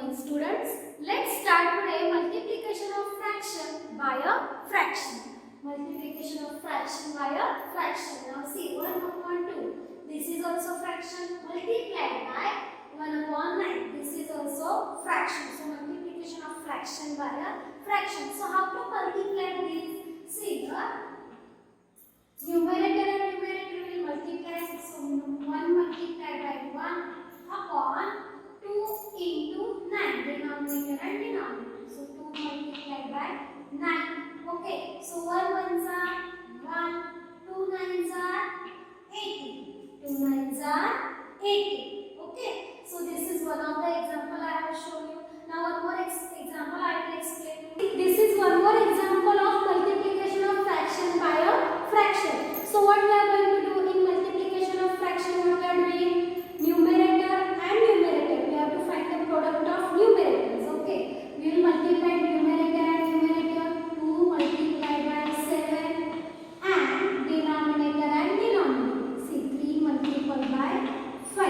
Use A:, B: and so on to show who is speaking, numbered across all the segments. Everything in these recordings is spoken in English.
A: morning students. Let's start today multiplication of fraction by a fraction. Multiplication of fraction by a fraction. Now see 1 upon 2. This is also fraction multiplied by 1 upon 9. This is also fraction. So multiplication of fraction by a fraction. So how to multiply these? See the numerator and numerator will multiply. So 1 multiplied by 1 upon 2 into 9, denominator and denominator. So 2 multiplied by 9. Okay, so 1 ones are 1, 2 nines are 80. 2 nines are 80. Okay, so this is one of the example I have shown you. Now one more example I will explain to you. This is one more example of multiplication of fraction by a fraction. So what we are going to do in multiplication of fraction? What we are doing? Numerator and numerator. We have to find the product of numerators. Okay, we will multiply numerator and numerator. 2 multiplied by 7 and denominator and denominator. See 3 multiplied by 5.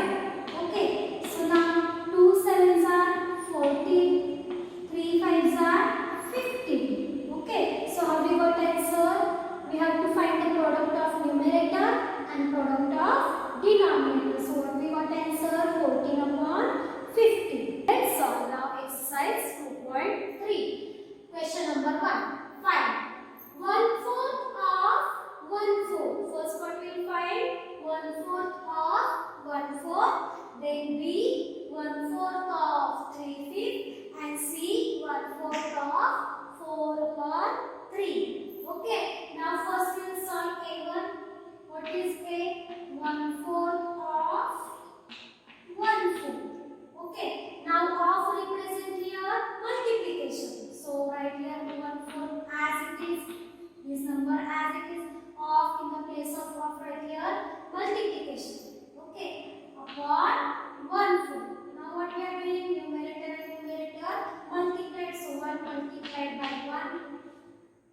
A: Okay, so now 2 sevens are 14, 3 fives are 15. Okay, so how we got answer? We have to find the product of numerator and product of denominator. So what we got answer? 14 upon 50. Let's solve now exercise 2.3. Question number 1. Find 1/4 of 1/4. First what we will find? 1/4 of 1/4. Then B 1/4 of 3/5 and C 1/4 of 4 upon 3. Okay. Now first we will solve A1. What is A? 1/4 of 1/4. Okay. Now of represent here multiplication. So write here 1/4 as it is. This number as it is. Of in the place of right here multiplication. Okay. Upon 1/4. Now what we are doing? Numerator and numerator multiplied. So 1 multiplied by 1.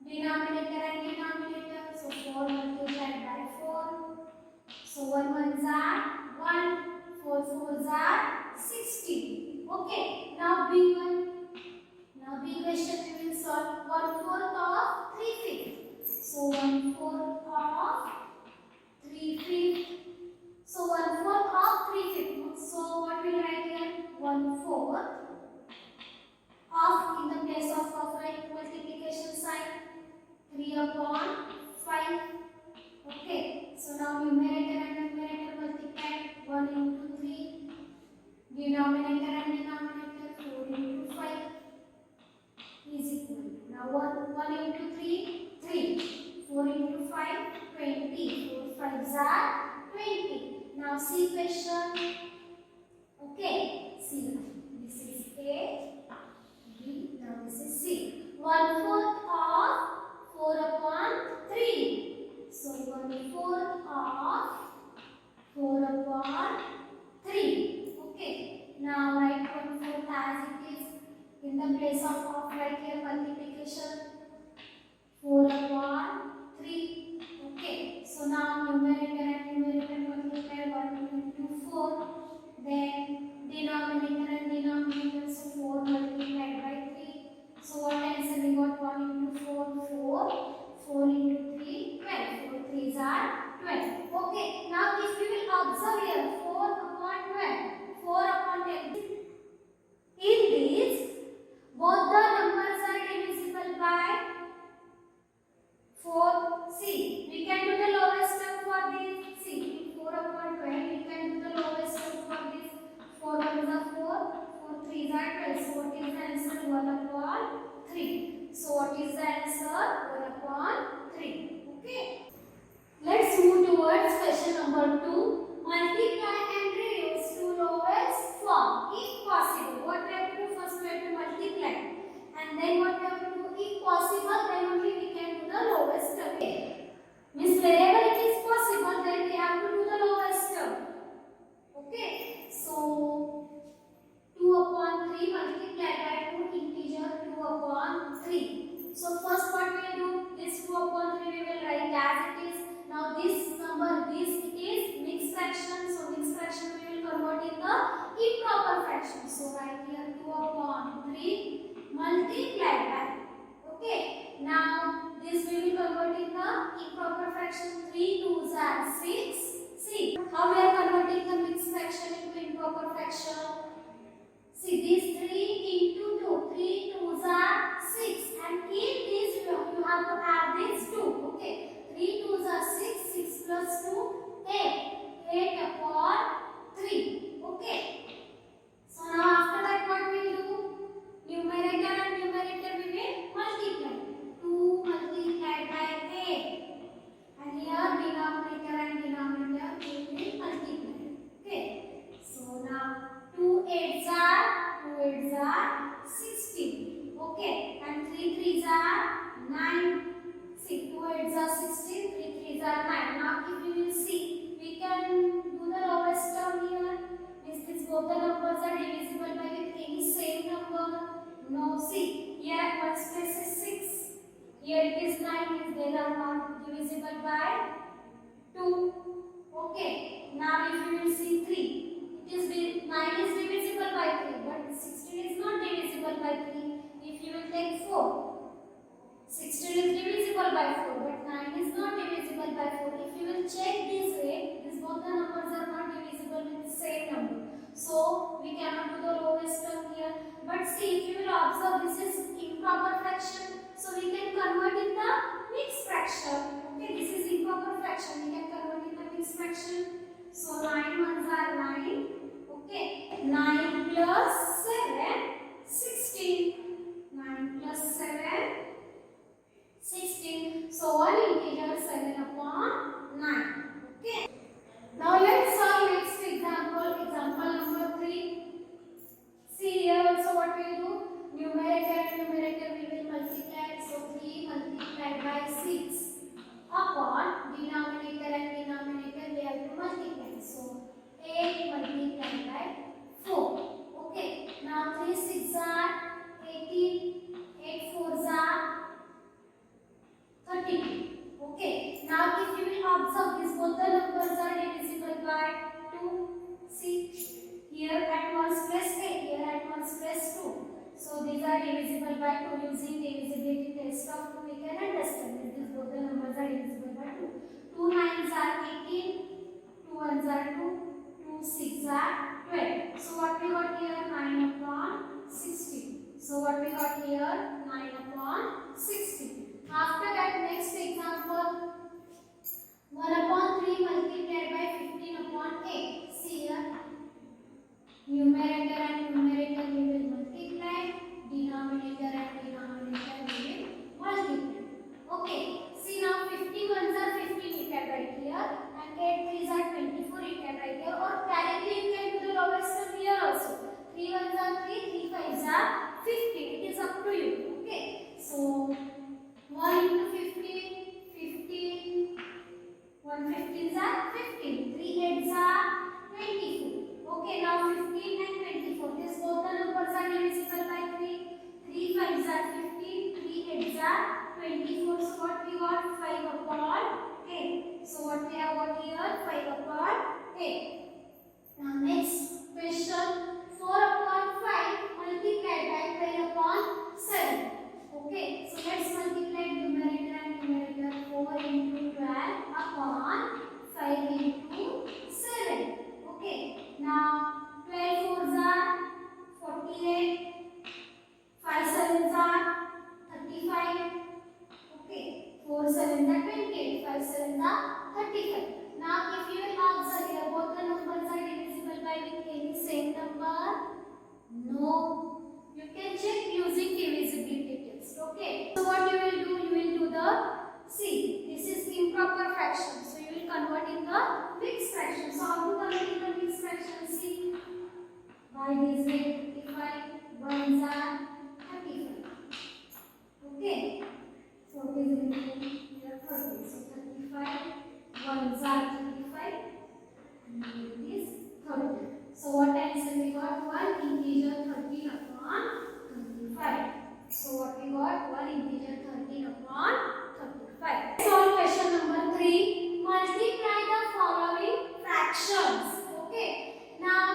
A: Denominator and denominator. So 4 multiplied by 4. So 1 ones are 1. 4 fours are 16. Okay. Now B1. Now B question we will solve 1/4 of 3/5. So 1/4 of 3/5. So 1/4 of 3/5. So what we will write here? 1/4 of in the place of right multiplication sign 3 upon 5. Okay. So now numerator and numerator multiplied 1 into 3. Denominator and denominator 4 into 5 is equal to now 1 into 3 3. 4 into 5 20. 4 fives are 20. Now see question. Okay. See this is A. B. Now this is C. 1/4 of 4 upon 3. So 1/4 of 4 upon 3. Okay. Now write 1/4 as it is in the place of right here multiplication 4 upon 3. Okay. So now numerator and numerator multiply 1 into 4. Then denominator and denominator. So 4 multiplied by 3. So what answer we got? 1 into 4 4. 4 into 3 12. 4 threes are 12. Okay. Now if we will observe here 4 upon 12. 4 upon 12. In these both the numbers are divisible by 4. See, we can do the lowest term for this. See, 4 upon 12, we can do the lowest term for this. 4 ones are 4, 4 threes are 12. So what is the answer? 1 upon 3. So what is the answer? 1 upon 3. Okay. Let's move towards question number 2. Multiply and reduce to lowest form if possible. What we have to do? First we have to multiply. And then what we have to do? If possible, then only we can do the lowest term. Means wherever it is possible, then we have to do the lowest term. Okay. So 2 upon 3 multiplied by 2 integer 2 upon 3. So first what we will do? This 2 upon 3 we will write as it is. Now this number, this it is mixed fraction. So mixed fraction we will convert in the improper fraction. So write here 2 upon 3 multiplied by. Okay. Now this we will convert in the improper fraction. 3 2s are 6. See how we are converting the mixed fraction into improper fraction. See these 3 into 2. 3 2s are 6, and in this you have to add these 2. Okay. 3 2s are 6. 6 plus 2 8. 8 upon 3. Okay. So now after that what we will do? Numerator and numerator we will multiply. 2 multiplied by 8. And here denominator and denominator we will multiply. Okay. So now 2 8s are 16. Okay. And 3 3s are 9. See 2 8s are 16. 3 3s are 9. Now if you will see, we can do the lowest term here. Is this both the numbers are divisible by with any same number? No. See here at one's place is 6. Here it is 9. Means they are not divisible by 2. Okay. Now if you will see 3, it is 9 is divisible by 3, but 16 is not divisible by 3. If you will take 4, 16 is divisible by 4, but 9 is not divisible by 4. If you will check this way, these both the numbers are not divisible with the same number. So we cannot do the lowest term here. But see, if you will observe, this is improper fraction. So we can convert in the mixed fraction. Okay, this is improper fraction. We can convert in the mixed fraction. So 9 ones are 9. Okay, 9 plus 7, 16. 9 plus 7, 16. So one integer 7 upon 9. Okay. Now let's solve next example. Example number 3. See here also what we will do. Numerator and numerator we will multiply. So 3 multiplied by 6 upon denominator and denominator we have to multiply. So 8 multiplied by 4. Okay. Now 3 6 are 18. 8 4s are 32. Okay. Now if you will observe, these both the numbers are divisible by 2. See here at one's place 8, here at one's place 2. So these are divisible by 2. Using divisibility test of 2 we can understand that these both the numbers are divisible by 2. 2 9s are 18, 2 1s are 2, 2 6 are 12. So what we got here? 9 upon 16. So what we got here? 9 upon 16. After that, next example, 1 upon 3 multiplied by 15 upon 8. See here, numerator and numerator we will multiply, denominator and denominator we will multiply. Okay, see now 15 ones are 15 you can write here, and 8 3s are 24 you can write here, or directly you can do the lowest term here also. 3 ones are 3, 3 5s are 15. It is up to you. Okay, so 1 into 15, 15. 1 15s are 15. 3 8s are 24. Okay, now 15 and 24. This both the numbers are divisible by 3. 3 5s are 15. 3 8s are 24. So what we got? 5 upon 8. So what we have got here? 5 upon 8. Now next question. 4 upon 5 multiplied by 12 upon 7. Okay, so let's multiply numerator and numerator. 4 into 12 upon 5 into 7. Okay, now 12 4s are 48, 5 7s are 35. Okay, 4 7s are 28, 5 7s are 35. Now if you will observe here, both the numbers are divisible by with any same number? No. You can check using divisibility test. Okay. So what you will do? You will do the, see, this is improper fraction. So you will convert in the mixed fraction. So how to convert in the mixed fraction? See, by this way 55, ones are 35. Okay. So this is here 30. So 35, ones are 35, and it is 30. So what answer we got? 1 integer 13 upon 35. So what we got? 1 integer 13 upon 35. Solve question number 3. Multiply the following fractions. Okay. Now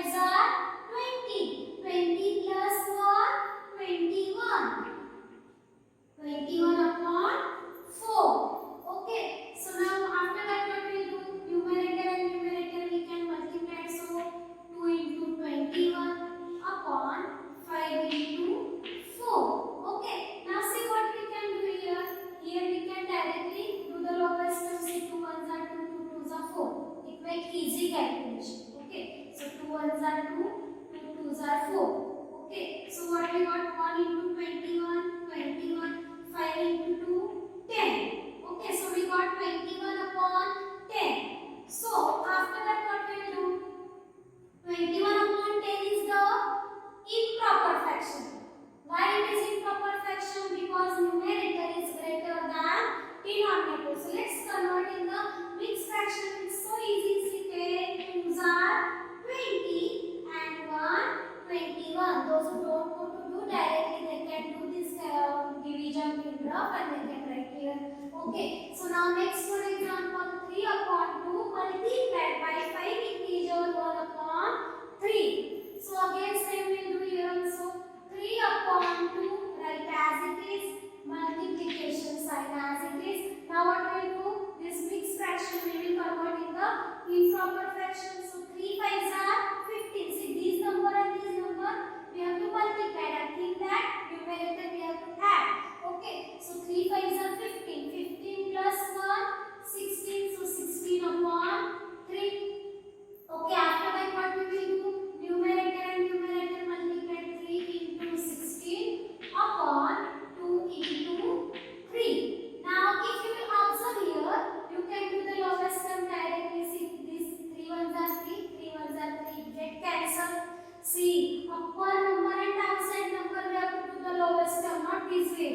A: 5s are 20. 20 plus 1, 21. 21 upon 4. Okay. So now after that what we will do? Numerator and numerator we can multiply. So 2 into 21 upon 5 into 4. Okay. Now see what we can do here. Here we can directly do the lowest term. Say 2 ones are 2, 2 twos are 4. It makes easy calculation. Okay. So 2 ones are 2, 2 twos are 4. Okay. So what we got? 1 into 21, 21. 5 into 2, 10. Okay, so we got 21 upon 10. So after that what we will do? 21 upon 10 is the improper fraction. Why it is improper fraction? Because numerator is greater than denominator. So let's convert in the mixed fraction. It's so easy. See, 10 twos are 20 and 1 21. Those who don't want to do directly they can do this division in rough and they can write here. Okay, so now next one example, 3 upon 2 multiplied by 5 integer 1 upon 3. So again same we'll do here also. 3 upon 2 write as it is, multiplication sign as it is. Now what we will do? This mixed fraction we will convert in the improper fraction. So 3 5s are 15. See this number and this number we have to multiply. I think that numerator we have to add. Okay, so 3 5s are 15. 15 plus 1, 16. So 16 upon 3. Okay, after that what we will do? Numerator and numerator multiply. 3 into 16 upon 2 into 3. Now if you will observe here, you can do the lowest term directly. See this 3 ones are 3, 3 ones are 3. Get cancelled. See, upper number and downside number we have to do the lowest term, not this way.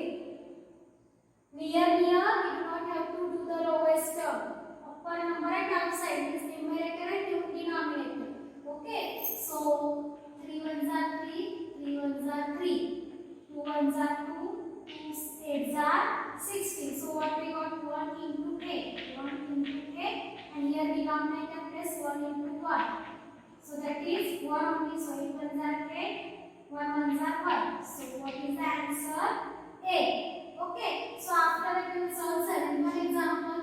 A: Here we do not have to do the lowest term. Upper number and downside, this numerator and denominator. Okay, so 3 ones are 3, 3 ones are 3, 2 ones are 2, 2 8s are 16. So what we got? 1 into 8, 1 into 8, and here denominator plus 1 into 1. So that is 1 only. So 8 ones are 8, 1 ones are 1. So what is the answer? 8. Okay. So after that we will solve 7. One example.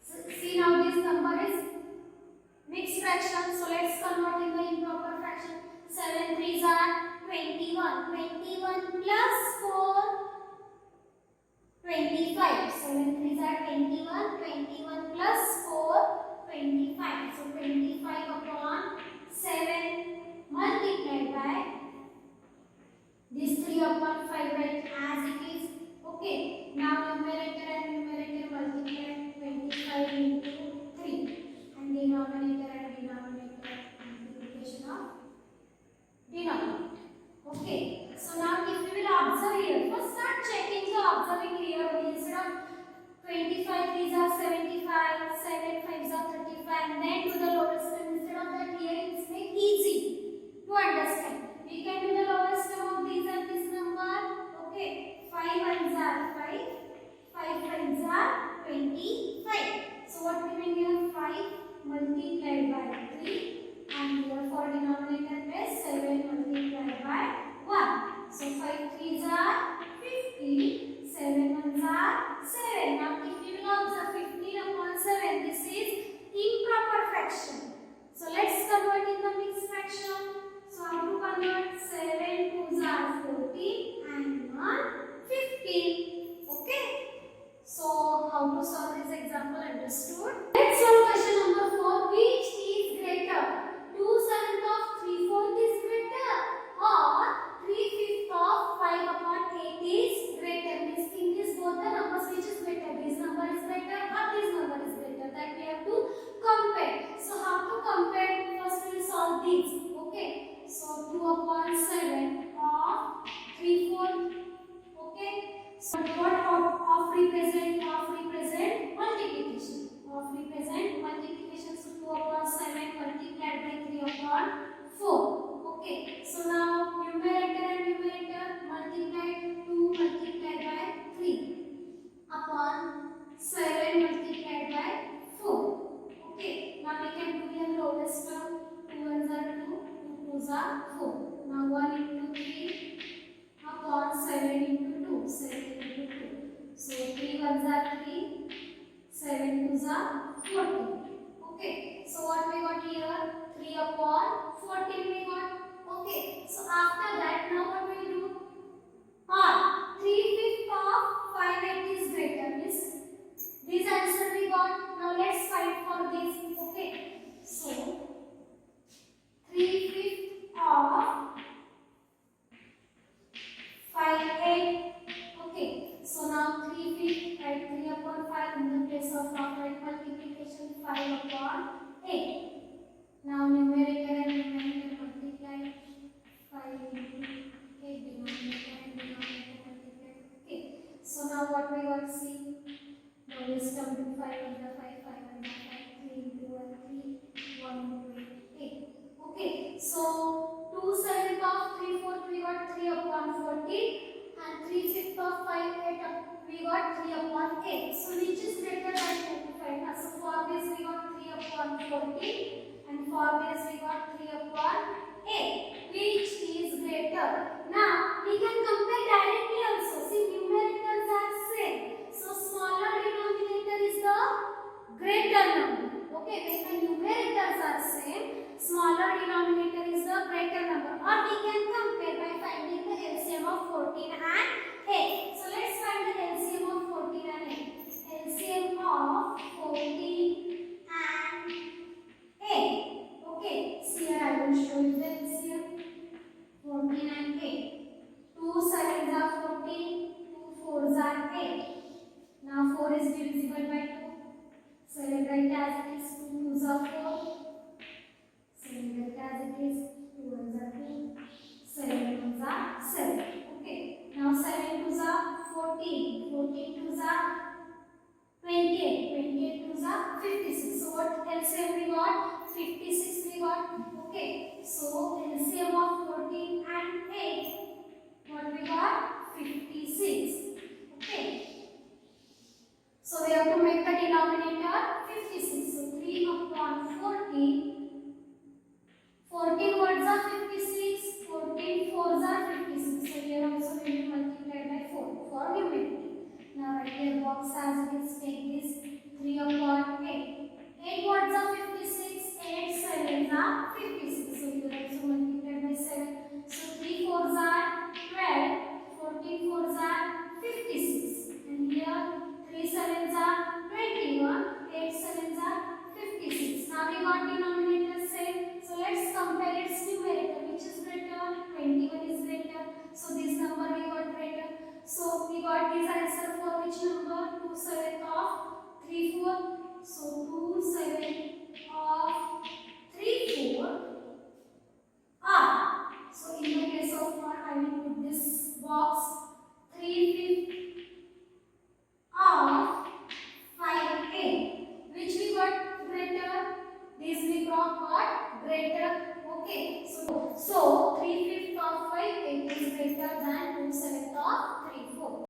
A: So see now this number is mixed fraction. So let's convert in the improper fraction. 7 3s are 21. 21 plus 4, 25. 7 3s are 21. 21 plus 4, 25. So 25 upon 7 multiplied by this 3 upon 5 right as it is. Okay. Now numerator and numerator multiply. 25 into 3 and denominator and denominator multiplication of denominator. Okay. So now if we will observe here, first start checking the observing here instead of 25 3s are 75, 7 5s are 35, and then do the lowest term. Instead of that, here it's make easy to understand. We can do the lowest term of these and this number. Okay, 5 ones are 5, 5 5s are 25. So what we will here? 5 multiplied by 3, and here for denominator plus 7 multiplied by 1. So 5 3s are 50, 7 ones are 7. Now if you will observe 15 upon 7, this is improper fraction. So let's convert in the mixed fraction. So how to convert? 7 2s are 14 and 1 15. Okay. So how to solve this example understood? Let's solve question number 4. Which is greater? 2/7 of 3/4 is greater, or 3/5 of 5 upon 8 is greater. Means in this both the numbers which is greater. This number is greater or this number is greater. are 4. Now 1 into 3 upon 7 into 2. 7 into 2. So 3 ones are 3. 7 twos are 14. Okay. So what we got here? 3 upon 14 we got. Okay. So after that, now what we will do? Or 3/5 of 5/8 is greater. This answer we got. Now let's find for this. Okay. So 3/5 of 5/8. Okay. So now 3/5, write 3 upon 5 in the place of upright multiplication, 5 upon 8. Now numerator and numerator multiply. 5 into 8, denominator and denominator multiply. Okay. So now what we got, see? Now let's come to 5 under 5, 5 under 5, 3 into 1, 3, 1 into 8. Okay. So 2/7 of 3 4 we got 3 upon 14, and 3/5 of 5 8 we got 3 upon 8. So which is greater than 25? So for this we got 3 upon 14, and for this we got 3 upon 8. Which is greater? Now we can compare directly also. See, numerators are same. So smaller denominator is the greater number. Okay, when the numerators are same, smaller denominator is the greater number. Or we can compare by finding the LCM of 14 and 8. So let's find the LCM of 14 and 8. LCM of 14 and 8. Okay, so here I will show you the LCM. 14 and 8. 2 sevens are 14, 2 fours are 8. Now 4 is divisible by 2. So write as it is, 2 twos are 4. So write as it is, 2 ones are 2. 7 ones are 7. Okay. Now 7 twos are 14. 14 twos are 28. 28 twos are 56. So what LCM we got? 56 we got. Okay. So LCM of 14 and 8. What we got? 56. Okay. So we have to make the denominator 56. So 3 upon 14. 14 words are 56. 14 fours are 56. So here also we will multiply by 4 for numerator. Now write here box as it is. Take this 3 upon 8. 8 words are 56. 8 sevens are 56. So here also multiply by 7. So 3 fours are 12. 14 fours are 56. And here 3 sevens are 21. 8 sevens are 56. Now we got denominator same. So let's compare its numerator. Which is greater? 21 is greater. So this number we got greater. So we got this answer for which number? 2/7 of 3 4. So 2/7 of 3 4 R. So in the case of R, I will put this box 3